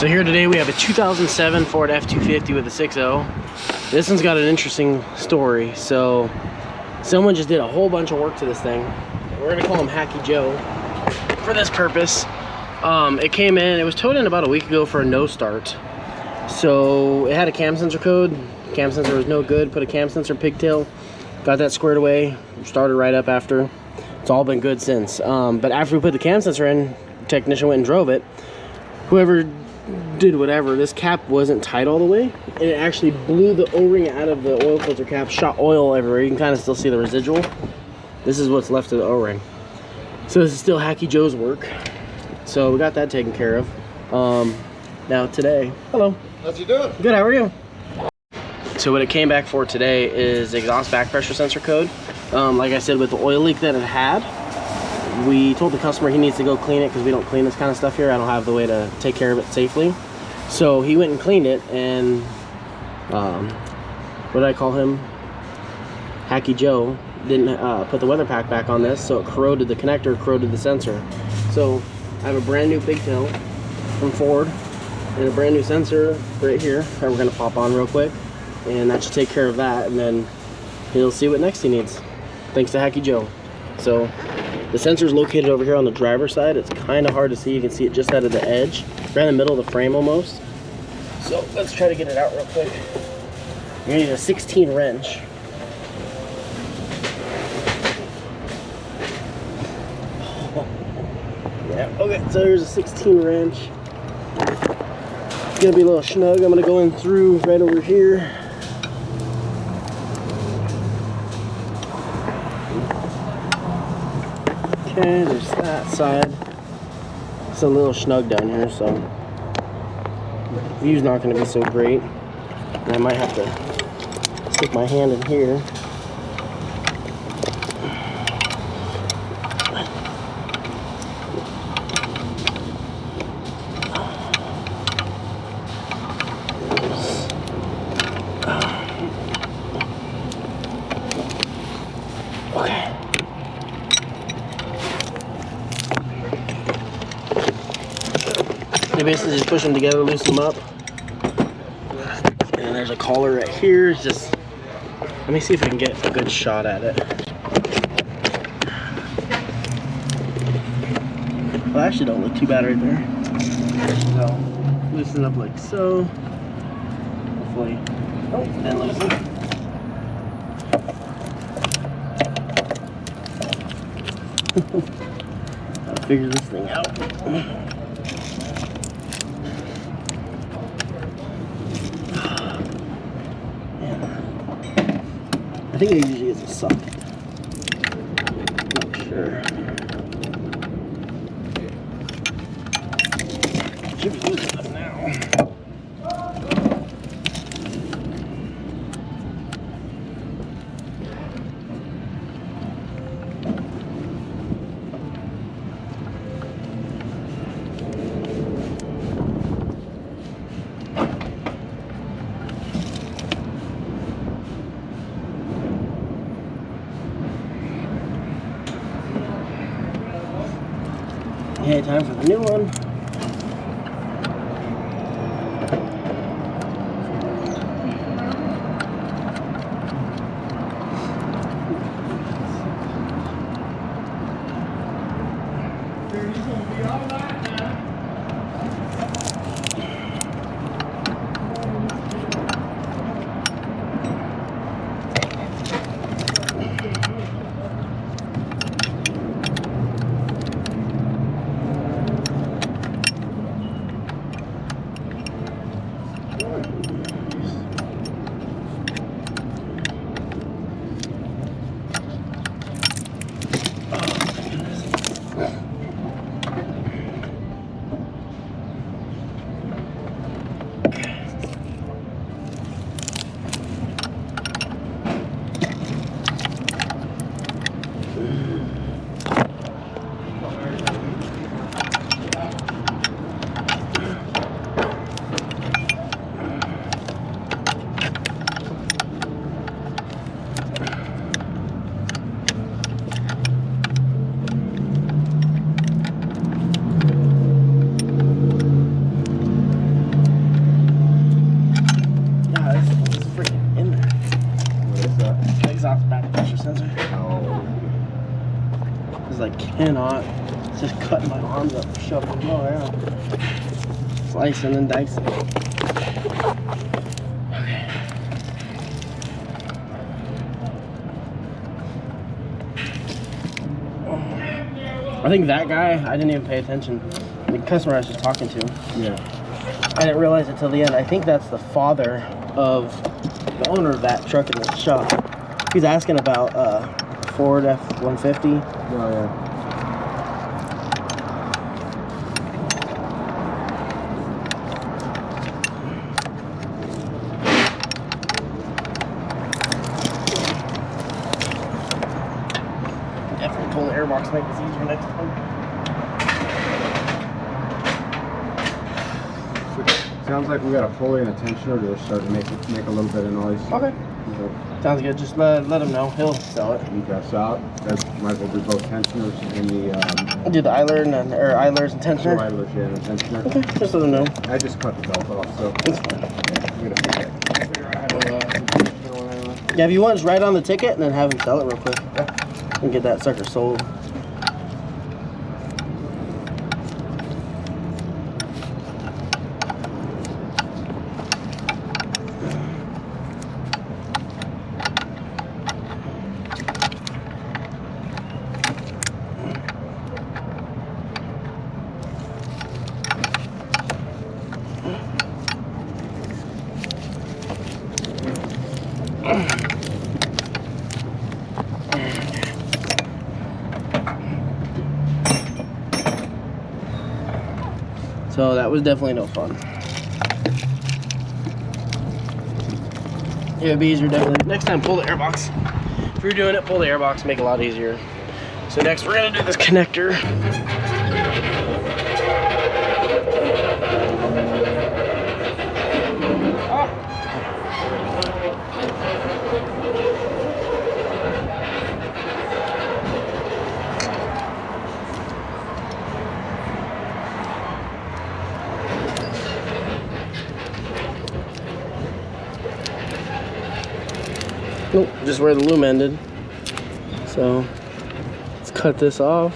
So here today we have a 2007 Ford F250 with a 6.0. This one's got an interesting story. So someone just did a whole bunch of work to this thing. We're gonna call him Hacky Joe for this purpose. It came in, it was towed in about a week ago for a no start. So it had a cam sensor code. Cam sensor was no good. Put a cam sensor pigtail, got that squared away, started right up after. It's all been good since. But after we put the cam sensor in, the technician went and drove it. Whoever did whatever, this cap wasn't tight all the way, and it actually blew the O-ring out of the oil filter cap, shot oil everywhere. You can kind of still see the residual. This is what's left of the O-ring. So this is still Hacky Joe's work. So we got that taken care of. Now today, hello. How's you doing? Good, how are you? So what it came back for today is exhaust back pressure sensor code. Like I said, with the oil leak that it had, we told the customer he needs to go clean it because we don't clean this kind of stuff here. I don't have the way to take care of it safely. So he went and cleaned it, and what did I call him? Hacky Joe didn't put the weather pack back on this, so it corroded the connector, corroded the sensor. So I have a brand new pigtail from Ford and a brand new sensor right here that we're gonna pop on real quick, and that should take care of that, and then he'll see what next he needs, thanks to Hacky Joe. So the sensor is located over here on the driver's side. It's kind of hard to see. You can see it just out of the edge, right in the middle of the frame almost. So let's try to get it out real quick. You're gonna need a 16 wrench. Yeah, okay, so here's a 16 wrench. It's gonna be a little snug. I'm gonna go in through right over here. Okay, there's that side. It's a little snug down here, so the view's not going to be so great. And I might have to stick my hand in here. Okay. You basically just push them together, loosen them up. And then there's a collar right here. Just let me see if I can get a good shot at it. Well, I actually don't look too bad right there. So loosen up like so. Hopefully. Oh, and loosen. Gotta figure this thing out. I think it usually is a socket. Not sure. Should be loose enough now. Okay, time for the new one. Just cutting my arms up, shuffling all around. Slicing and dicing. Okay. I think that guy, I didn't even pay attention. The customer I was just talking to. Yeah. I didn't realize it till the end. I think that's the father of the owner of that truck in the shop. He's asking about Ford F-150. Oh, yeah. Definitely pull the airbox to make this easier next time. Sounds like we got a pulley and a tensioner to start to make a little bit of noise. Okay. Sounds good. Just let him know. He'll sell it. You got out. That might as well do both tensioners and the I'll do the idler and then, or idlers and tensioner. idlers, yeah, and the tensioner. Okay, just let him know. I just cut the belt off, so It's fine. I'm gonna figure out Yeah, if you want, just write on the ticket and then have him sell it real quick. And get that sucker sold. So that was definitely no fun. Yeah, it'd be easier definitely. Next time, pull the airbox. If you're doing it, pull the airbox, make it a lot easier. So next, we're gonna do this connector. Nope, just where the loom ended. So let's cut this off.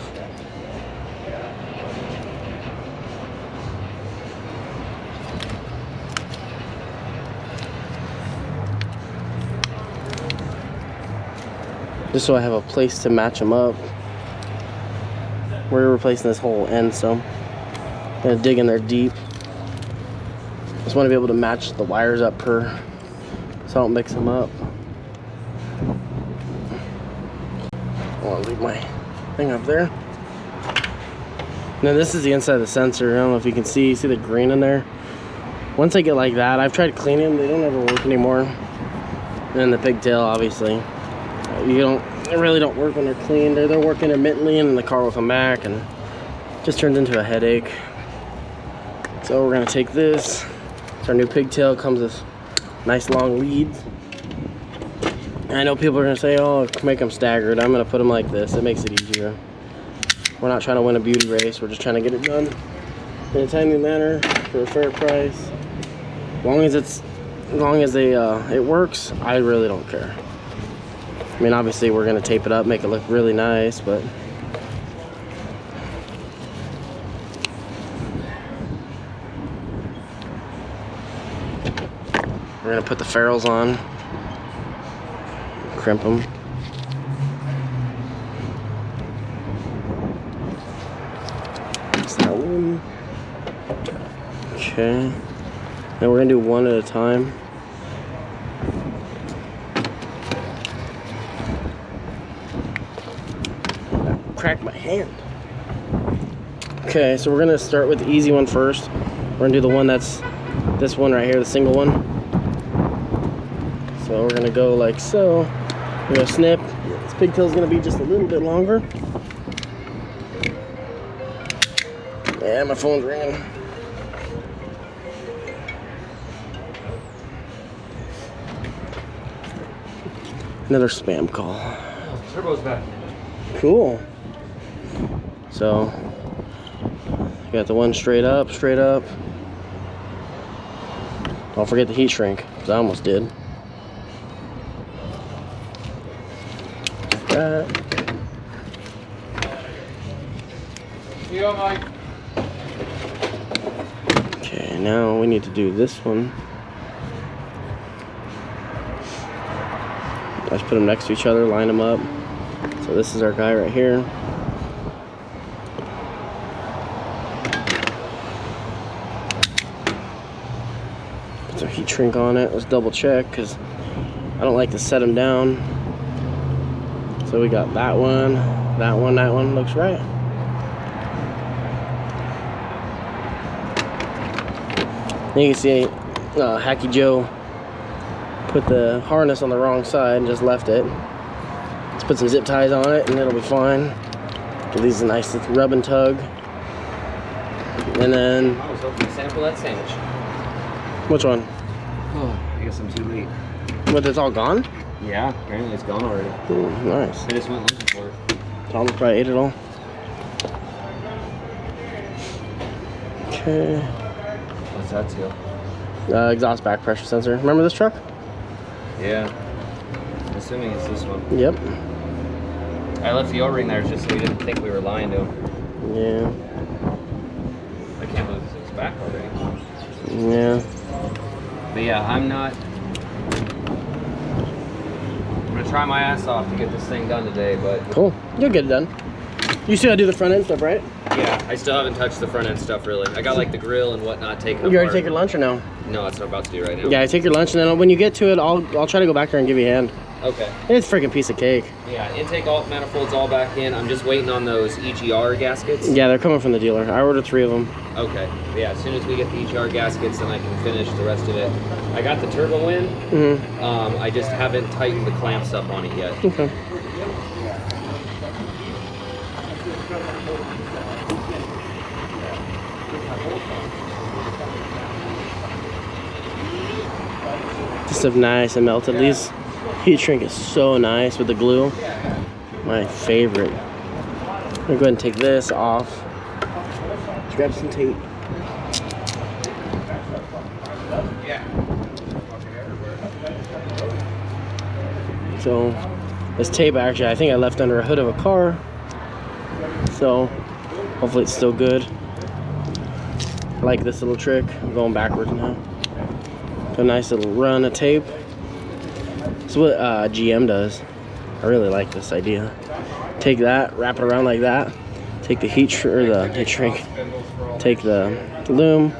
Just so I have a place to match them up. We're replacing this whole end, so I'm gonna dig in there deep. Just want to be able to match the wires up so I don't mix them up. I want to leave my thing up there. Now this is the inside of the sensor. I don't know if you can see the green in there. Once they get like that, I've tried cleaning them, they don't ever work anymore. And then the pigtail, obviously, they really don't work when they're clean. They'll work intermittently and then the car will come back and it just turns into a headache. So we're gonna take this. It's our new pigtail. It comes with nice long leads. I know people are gonna say, oh, make them staggered. I'm gonna put them like this. It makes it easier. We're not trying to win a beauty race. We're just trying to get it done in a timely manner for a fair price. As long as it works, I really don't care. I mean, obviously we're gonna tape it up, make it look really nice, but we're gonna put the ferrules on. Crimp them. That's that one. Okay. Now we're gonna do one at a time. Cracked my hand. Okay, so we're gonna start with the easy one first. We're gonna do the one that's this one right here, the single one. So we're gonna go like so. We're gonna snip. This pigtail's gonna be just a little bit longer. Yeah, my phone's ringing. Another spam call. Turbo's back. Cool. So, you got the one straight up. Don't forget the heat shrink, because I almost did. That. go, Mike. Okay, now we need to do this one. Let's put them next to each other, line them up. So this is our guy right here. Put some heat shrink on it. Let's double check because I don't like to set them down. So we got that one, that one, that one. Looks right. And you can see Hacky Joe put the harness on the wrong side and just left it. Let's put some zip ties on it and it'll be fine. Give these a nice rub and tug. And then... I was hoping to sample that sandwich. Which one? Oh, I guess I'm too late. What, it's all gone? Yeah, apparently it's gone already. Ooh, nice. I just went looking for it. Tom probably ate it all. Okay. What's that seal? Exhaust back pressure sensor. Remember this truck? Yeah. I'm assuming it's this one. Yep. I left the O-ring there just so we didn't think we were lying to him. Yeah. I can't believe it's back already. Yeah. But yeah, I'm gonna try my ass off to get this thing done today, but... Cool. You'll get it done. You still gotta do the front end stuff, right? Yeah, I still haven't touched the front end stuff really. I got like the grill and whatnot taken You apart. already take your lunch or no? No, that's what I'm about to do right now. Yeah, take your lunch and then when you get to it, I'll try to go back there and give you a hand. Okay. It's a freaking piece of cake. Yeah, intake all manifolds all back in. I'm just waiting on those EGR gaskets. Yeah, they're coming from the dealer. I ordered 3 of them. Okay. But yeah, as soon as we get the EGR gaskets, then I can finish the rest of it. I got the turbo in. Mm-hmm. I just haven't tightened the clamps up on it yet. Okay. This stuff nice and melted. These heat shrink is so nice with the glue. My favorite. I'm gonna go ahead and take this off. Let's grab some tape. So this tape actually I think I left under a hood of a car. So hopefully it's still good. I like this little trick. I'm going backwards now. A nice little run of tape. This is what GM does. I really like this idea. Take that, wrap it around like that. Take the heat shrink, take the loom,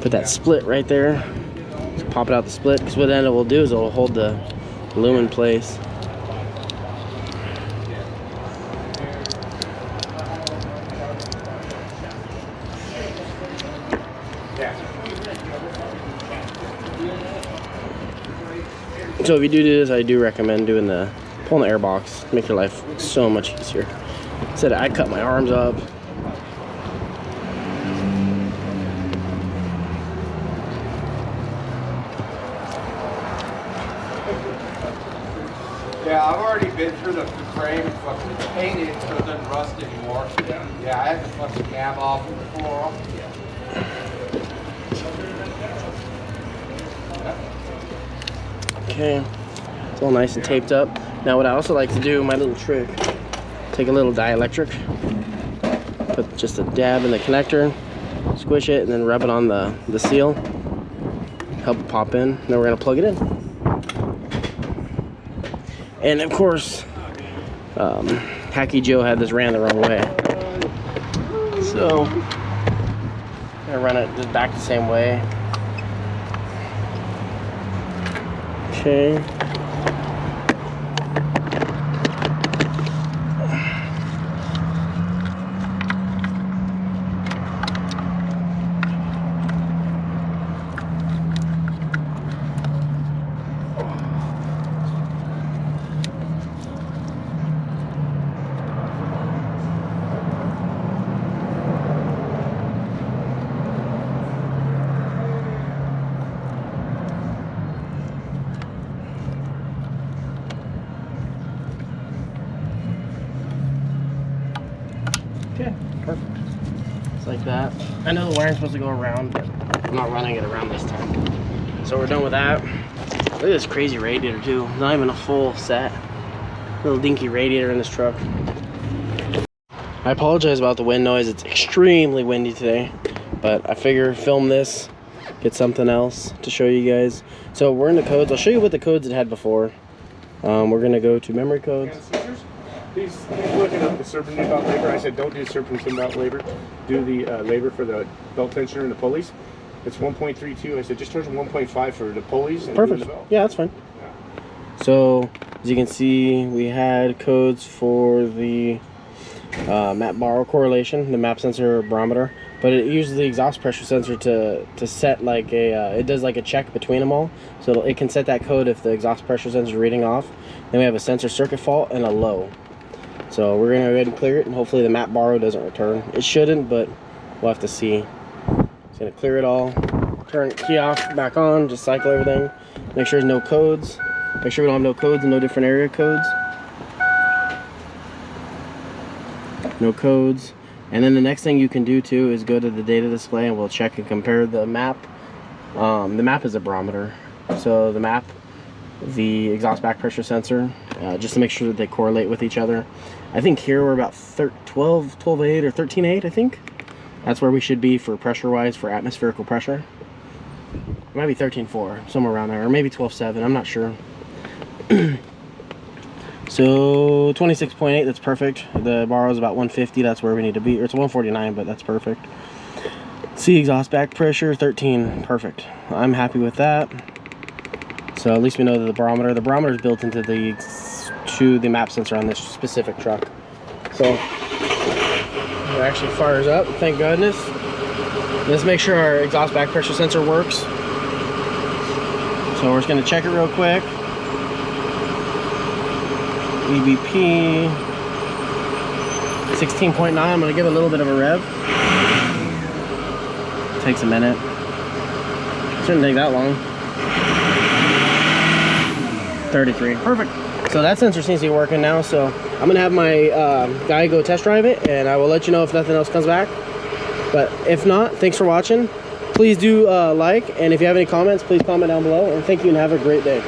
put that split right there. Just pop it out the split. Because what then it will do is it will hold the loom in place. So if you do this, I do recommend doing pulling the air box. Make your life so much easier. Instead, I cut my arms up. Yeah, I've already been through the frame and fucking painted so it doesn't rust anymore. Yeah, I had the fucking cab off and the floor off. Okay, it's all nice and taped up. Now what I also like to do, my little trick, take a little dielectric, put just a dab in the connector, squish it, and then rub it on the seal, help it pop in. Then we're gonna plug it in. And of course, Hacky Joe had this ran the wrong way. So, I'm gonna run it just back the same way. Okay. Okay, perfect. It's like that. I know the wiring's supposed to go around, but I'm not running it around this time. So we're done with that. Look at this crazy radiator too. Not even a full set. Little dinky radiator in this truck. I apologize about the wind noise. It's extremely windy today, but I figure film this, get something else to show you guys. So we're in the codes. I'll show you what the codes it had before. We're gonna go to memory codes. He's looking up the serpentine belt labor. I said, don't do serpentine belt labor. Do the labor for the belt tensioner and the pulleys. It's 1.32. I said, just charge 1.5 for the pulleys and Perfect. the belt. Yeah, that's fine. Yeah. So as you can see, we had codes for the map borrow correlation, the map sensor barometer, but it uses the exhaust pressure sensor to set like a it does like a check between them all, so it can set that code if the exhaust pressure sensor is reading off. Then we have a sensor circuit fault and a low, so we're gonna go ahead and clear it, and hopefully the map borrow doesn't return. It shouldn't, but we'll have to see. It's gonna clear it all, turn key off, back on, just cycle everything, make sure there's no codes, make sure we don't have no codes and no different area codes. No codes. And then the next thing you can do too is go to the data display, and we'll check and compare the map. The map is a barometer, so the map, the exhaust back pressure sensor, just to make sure that they correlate with each other. I think here we're about 12.8 or 13.8. I think that's where we should be for pressure wise, for atmospherical pressure. It might be 13.4, somewhere around there, or maybe 12.7. I'm not sure. So 26.8, that's perfect. The borrow is about 150, that's where we need to be. Or it's 149, but that's perfect. See, exhaust back pressure 13, perfect. I'm happy with that. So at least we know that the barometer is built into the map sensor on this specific truck. So it actually fires up, thank goodness. Let's make sure our exhaust back pressure sensor works. So we're just gonna check it real quick. EBP 16.9. I'm gonna give it a little bit of a rev. Takes a minute. Shouldn't take that long. 33. Perfect. So that sensor seems to be working now. So I'm gonna have my guy go test drive it, and I will let you know if nothing else comes back. But if not, thanks for watching. Please do like, and if you have any comments, please comment down below. And thank you, and have a great day.